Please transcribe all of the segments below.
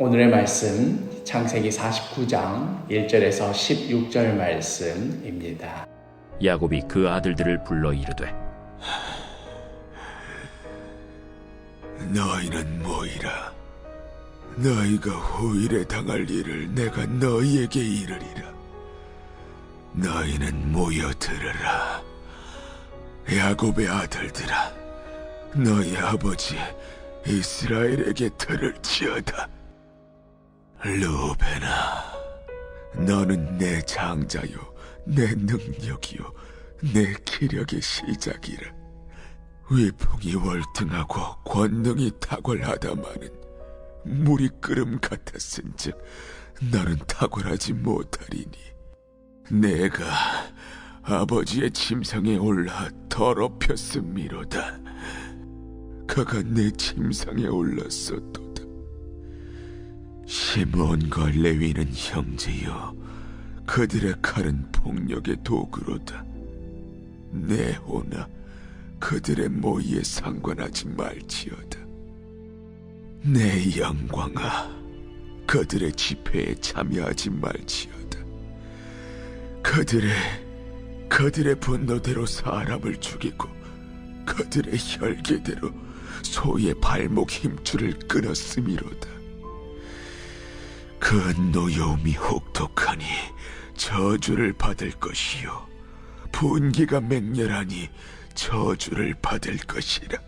오늘의 말씀 창세기 49장 1절에서 16절 말씀입니다. 야곱이 그 아들들을 불러 이르되 너희는 모이라. 너희가 후일에 당할 일을 내가 너희에게 이르리라. 너희는 모여 들으라. 야곱의 아들들아, 너희 아버지 이스라엘에게 들을지어다. 루벤아, 너는 내 장자요, 내 능력이요, 내 기력의 시작이라. 위풍이 월등하고 권능이 탁월하다마는 물이 끓음 같았은즉 너는 탁월하지 못하리니, 내가 아버지의 침상에 올라 더럽혔음이로다. 그가 내 침상에 올랐었도다. 시므온과 레위는 형제여, 그들의 칼은 폭력의 도구로다. 내 호나 그들의 모의에 상관하지 말지어다. 내 영광아, 그들의 집회에 참여하지 말지어다. 그들의 분노대로 사람을 죽이고 그들의 혈기대로 소의 발목 힘줄을 끊었음이로다. 그 노여움이 혹독하니 저주를 받을 것이요, 분기가 맹렬하니 저주를 받을 것이라.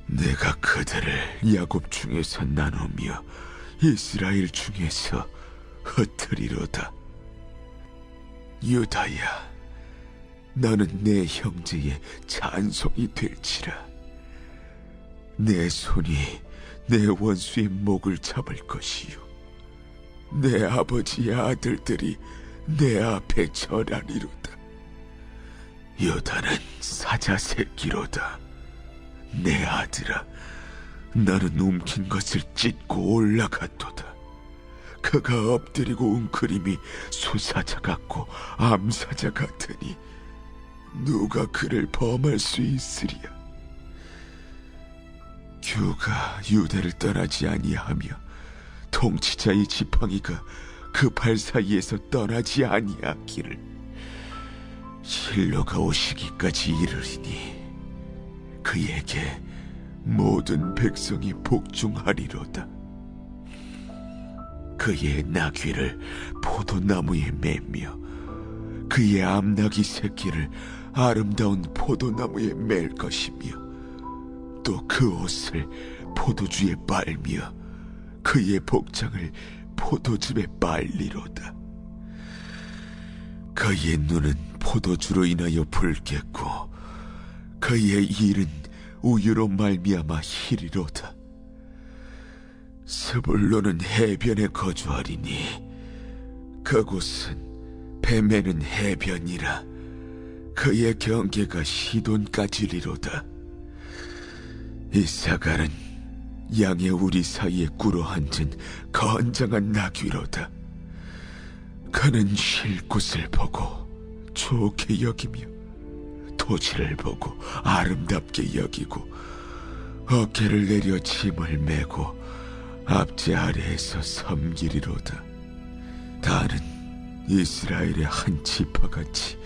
내가 그들을 야곱 중에서 나누며 이스라엘 중에서 흩으리로다. 유다야, 너는 내 형제의 찬송이 될지라. 내 손이 내 원수의 목을 잡을 것이요, 내 아버지의 아들들이 내 앞에 절하리로다. 유다는 사자 새끼로다. 내 아들아, 너는 움킨 것을 찢고 올라갔도다. 그가 엎드리고 웅크림이 수사자 같고 암사자 같으니 누가 그를 범할 수 있으리야. 규가 유대를 떠나지 아니하며 통치자의 지팡이가 그 발 사이에서 떠나지 아니하기를 실로가 오시기까지 이르리니 그에게 모든 백성이 복종하리로다. 그의 나귀를 포도나무에 매며 그의 암나귀 새끼를 아름다운 포도나무에 맬 것이며, 또 그 옷을 포도주에 빨며 그의 복장을 포도즙에 빨리로다. 그의 눈은 포도주로 인하여 붉겠고 그의 일은 우유로 말미암아 희리로다. 스불론은 해변에 거주하리니 그곳은 뱀에는 해변이라. 그의 경계가 시돈까지리로다. 이사갈은 양의 우리 사이에 꿇어 앉은 건장한 나귀로다. 그는 쉴 곳을 보고 좋게 여기며 토지를 보고 아름답게 여기고 어깨를 내려 짐을 메고 앞제 아래에서 섬기리로다. 다는 이스라엘의 한 지파같이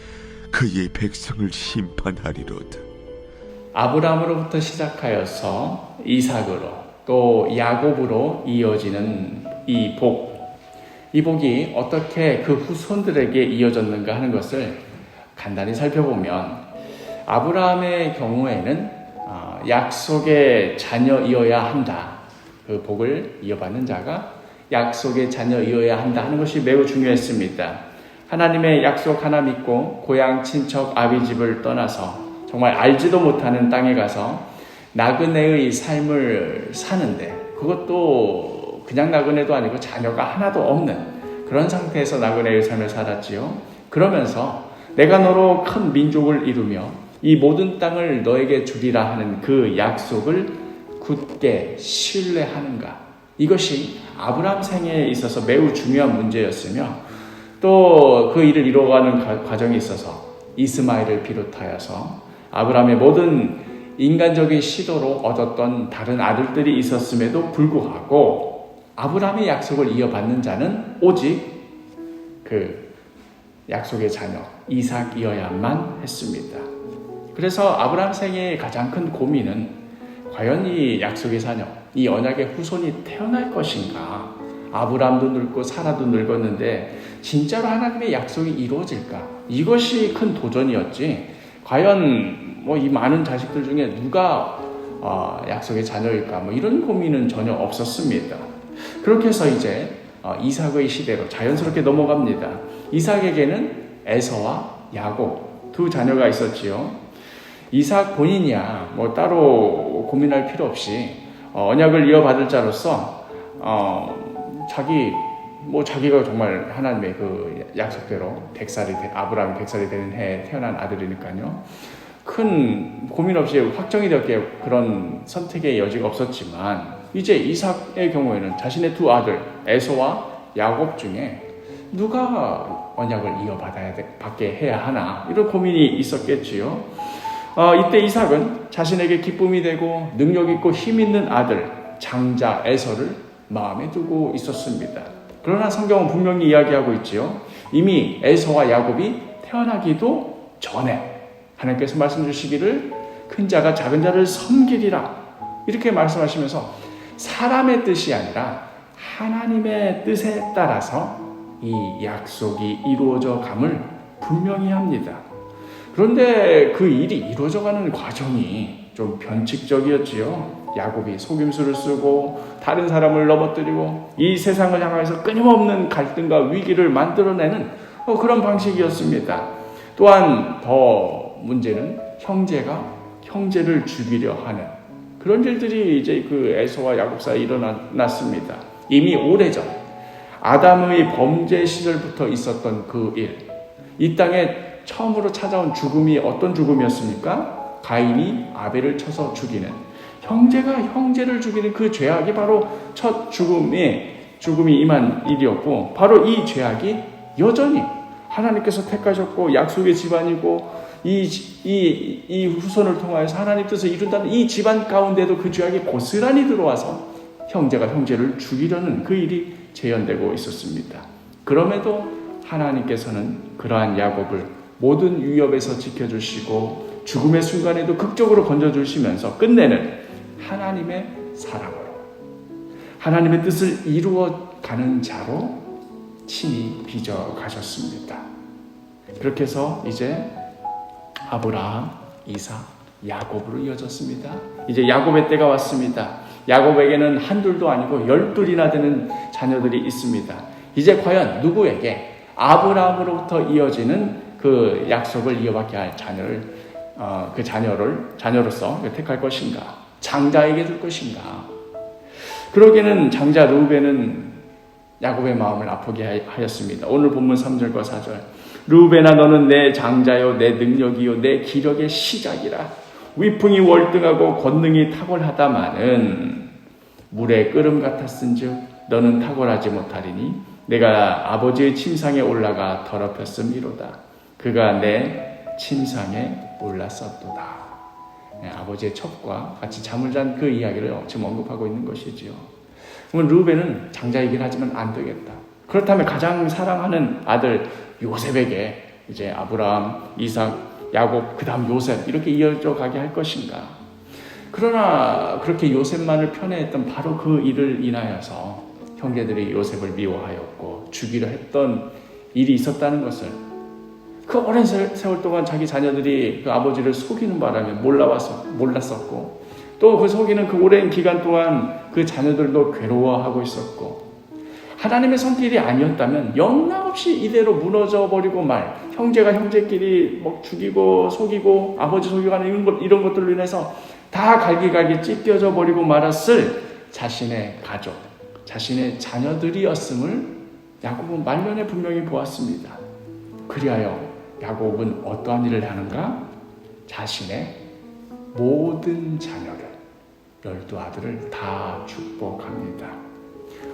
그의 백성을 심판하리로다. 아브라함으로부터 시작하여서 이삭으로 또 야곱으로 이어지는 이 복이 어떻게 그 후손들에게 이어졌는가 하는 것을 간단히 살펴보면, 아브라함의 경우에는 약속의 자녀이어야 한다. 그 복을 이어받는 자가 약속의 자녀이어야 한다 하는 것이 매우 중요했습니다. 하나님의 약속 하나 믿고 고향 친척 아비집을 떠나서 정말 알지도 못하는 땅에 가서 나그네의 삶을 사는데, 그것도 그냥 나그네도 아니고 자녀가 하나도 없는 그런 상태에서 나그네의 삶을 살았지요. 그러면서 내가 너로 큰 민족을 이루며 이 모든 땅을 너에게 주리라 하는 그 약속을 굳게 신뢰하는가, 이것이 아브라함 생애에 있어서 매우 중요한 문제였으며, 또 그 일을 이루어가는 과정에 있어서 이스마엘을 비롯하여서 아브라함의 모든 인간적인 시도로 얻었던 다른 아들들이 있었음에도 불구하고 아브라함의 약속을 이어받는 자는 오직 그 약속의 자녀 이삭이어야만 했습니다. 그래서 아브라함 생애의 가장 큰 고민은 과연 이 약속의 자녀, 이 언약의 후손이 태어날 것인가? 아브라함도 늙고 사라도 늙었는데 진짜로 하나님의 약속이 이루어질까? 이것이 큰 도전이었지. 과연 이 많은 자식들 중에 누가 약속의 자녀일까? 이런 고민은 전혀 없었습니다. 그렇게 해서 이제 이삭의 시대로 자연스럽게 넘어갑니다. 이삭에게는 에서와 야곱 두 자녀가 있었지요. 이삭 본인이야 따로 고민할 필요 없이 언약을 이어받을 자로서 자기가 정말 하나님의 그 약속대로 아브라함이 100살이 되는 해에 태어난 아들이니까요. 큰 고민 없이 확정이 되었기에 그런 선택의 여지가 없었지만 이제 이삭의 경우에는 자신의 두 아들 에서와 야곱 중에 누가 언약을 받게 해야 하나 이런 고민이 있었겠지요. 이때 이삭은 자신에게 기쁨이 되고 능력 있고 힘 있는 아들 장자 에서를 마음에 두고 있었습니다. 그러나 성경은 분명히 이야기하고 있지요. 이미 에서와 야곱이 태어나기도 전에 하나님께서 말씀 주시기를 큰 자가 작은 자를 섬기리라 이렇게 말씀하시면서 사람의 뜻이 아니라 하나님의 뜻에 따라서 이 약속이 이루어져 감을 분명히 합니다. 그런데 그 일이 이루어져가는 과정이 좀 변칙적이었지요. 야곱이 속임수를 쓰고 다른 사람을 넘어뜨리고 이 세상을 향해서 끊임없는 갈등과 위기를 만들어내는 그런 방식이었습니다. 또한 더 문제는 형제가 형제를 죽이려 하는 그런 일들이 이제 그 에서와 야곱 사이에 일어났습니다. 이미 오래전 아담의 범죄 시절부터 있었던 그 일, 이 땅에 처음으로 찾아온 죽음이 어떤 죽음이었습니까? 가인이 아벨을 쳐서 죽이는, 형제가 형제를 죽이는 그 죄악이 바로 첫 죽음이 임한 일이었고, 바로 이 죄악이 여전히 하나님께서 택하셨고 약속의 집안이고 이 후손을 통하여서 하나님 뜻을 이룬다는 이 집안 가운데도 그 죄악이 고스란히 들어와서 형제가 형제를 죽이려는 그 일이 재현되고 있었습니다. 그럼에도 하나님께서는 그러한 야곱을 모든 위협에서 지켜주시고 죽음의 순간에도 극적으로 건져주시면서 끝내는 하나님의 사랑으로, 하나님의 뜻을 이루어가는 자로 친히 빚어가셨습니다. 그렇게 해서 이제 아브라함, 이삭, 야곱으로 이어졌습니다. 이제 야곱의 때가 왔습니다. 야곱에게는 한둘도 아니고 12이나 되는 자녀들이 있습니다. 이제 과연 누구에게 아브라함으로부터 이어지는 그 약속을 이어받게 할 자녀를 그 자녀로서 택할 것인가? 장자에게 줄 것인가? 그러기에는 장자 르우벤은 야곱의 마음을 아프게 하였습니다. 오늘 본문 3절과 4절. 르우벤아 너는 내 장자요 내 능력이요 내 기력의 시작이라. 위풍이 월등하고 권능이 탁월하다마는 물의 끓음 같았은즉 너는 탁월하지 못하리니 내가 아버지의 침상에 올라가 더럽혔음이로다. 그가 내 침상에 올랐었도다. 아버지의 첩과 같이 잠을 잔 그 이야기를 지금 언급하고 있는 것이지요. 그러면 르우벤은 장자이긴 하지만 안 되겠다. 그렇다면 가장 사랑하는 아들 요셉에게 이제 아브라함, 이삭, 야곱, 그 다음 요셉 이렇게 이어져 가게 할 것인가. 그러나 그렇게 요셉만을 편애했던 바로 그 일을 인하여서 형제들이 요셉을 미워하였고 죽이려 했던 일이 있었다는 것을, 그 오랜 세월 동안 자기 자녀들이 그 아버지를 속이는 바람에 몰랐었고, 또 그 속이는 그 오랜 기간 동안 그 자녀들도 괴로워하고 있었고, 하나님의 손길이 아니었다면 영락없이 이대로 무너져 버리고 말, 형제가 형제끼리 죽이고 속이고 아버지 속이가는 이런 것들로 인해서 다 갈기갈기 찢겨져 버리고 말았을 자신의 가족, 자신의 자녀들이었음을 야곱은 말년에 분명히 보았습니다. 그리하여 야곱은 어떠한 일을 하는가? 자신의 모든 자녀를, 12아들을 다 축복합니다.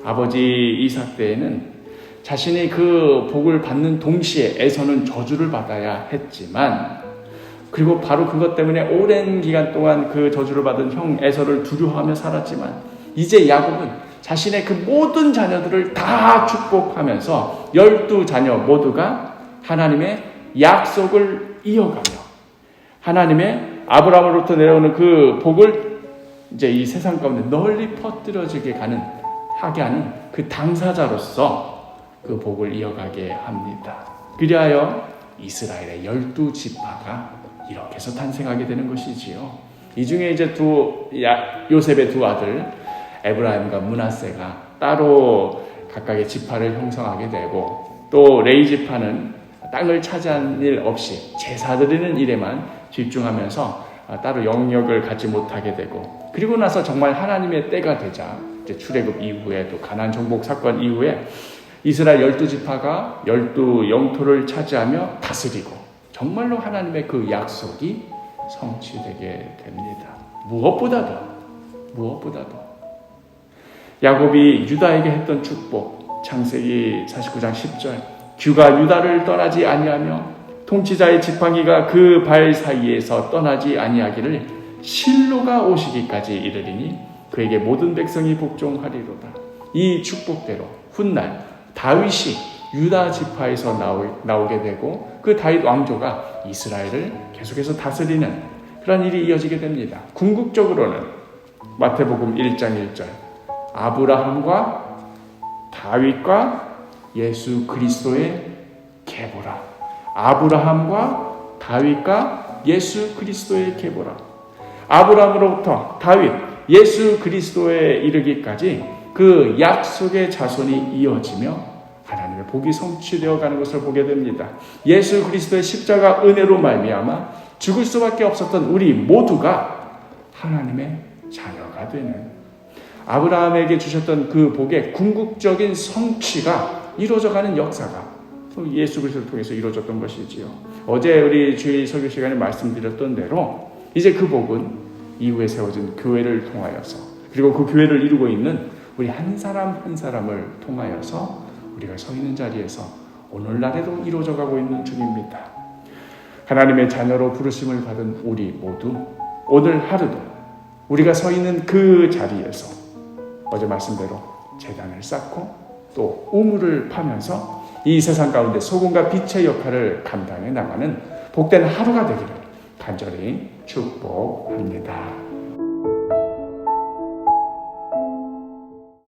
아버지 이삭 때에는 자신이 그 복을 받는 동시에 에서는 저주를 받아야 했지만, 그리고 바로 그것 때문에 오랜 기간 동안 그 저주를 받은 형 에서를 두려워하며 살았지만, 이제 야곱은 자신의 그 모든 자녀들을 다 축복하면서 12자녀 모두가 하나님의 약속을 이어가며 하나님의 아브라함으로부터 내려오는 그 복을 이제 이 세상 가운데 널리 퍼뜨려지게 하게 하는 그 당사자로서 그 복을 이어가게 합니다. 그리하여 이스라엘의 12지파가 이렇게 해서 탄생하게 되는 것이지요. 이 중에 이제 요셉의 두 아들 에브라임과 므낫세가 따로 각각의 지파를 형성하게 되고, 또 레위 지파는 땅을 차지한 일 없이 제사 드리는 일에만 집중하면서 따로 영역을 갖지 못하게 되고, 그리고 나서 정말 하나님의 때가 되자 이제 출애굽 이후에 또 가나안 정복 사건 이후에 이스라엘 12지파가 12 영토를 차지하며 다스리고 정말로 하나님의 그 약속이 성취되게 됩니다. 무엇보다도 야곱이 유다에게 했던 축복, 창세기 49장 10절, 주가 유다를 떠나지 아니하며 통치자의 지팡이가 그 발 사이에서 떠나지 아니하기를 실로가 오시기까지 이르리니 그에게 모든 백성이 복종하리로다. 이 축복대로 훗날 다윗이 유다 지파에서 나오게 되고 그 다윗 왕조가 이스라엘을 계속해서 다스리는 그런 일이 이어지게 됩니다. 궁극적으로는 마태복음 1장 1절, 아브라함과 다윗과 예수 그리스도의 계보라. 아브라함과 다윗과 예수 그리스도의 계보라. 아브라함으로부터 다윗, 예수 그리스도에 이르기까지 그 약속의 자손이 이어지며 하나님의 복이 성취되어 가는 것을 보게 됩니다. 예수 그리스도의 십자가 은혜로 말미암아 죽을 수밖에 없었던 우리 모두가 하나님의 자녀가 되는, 아브라함에게 주셨던 그 복의 궁극적인 성취가 이루어져가는 역사가 예수 그리스도를 통해서 이루어졌던 것이지요. 어제 우리 주일 설교 시간에 말씀드렸던 대로 이제 그 복은 이후에 세워진 교회를 통하여서, 그리고 그 교회를 이루고 있는 우리 한 사람 한 사람을 통하여서 우리가 서 있는 자리에서 오늘날에도 이루어져 가고 있는 중입니다. 하나님의 자녀로 부르심을 받은 우리 모두 오늘 하루도 우리가 서 있는 그 자리에서 어제 말씀대로 제단을 쌓고 또 우물을 파면서 이 세상 가운데 소금과 빛의 역할을 감당해 나가는 복된 하루가 되기를 간절히 축복합니다.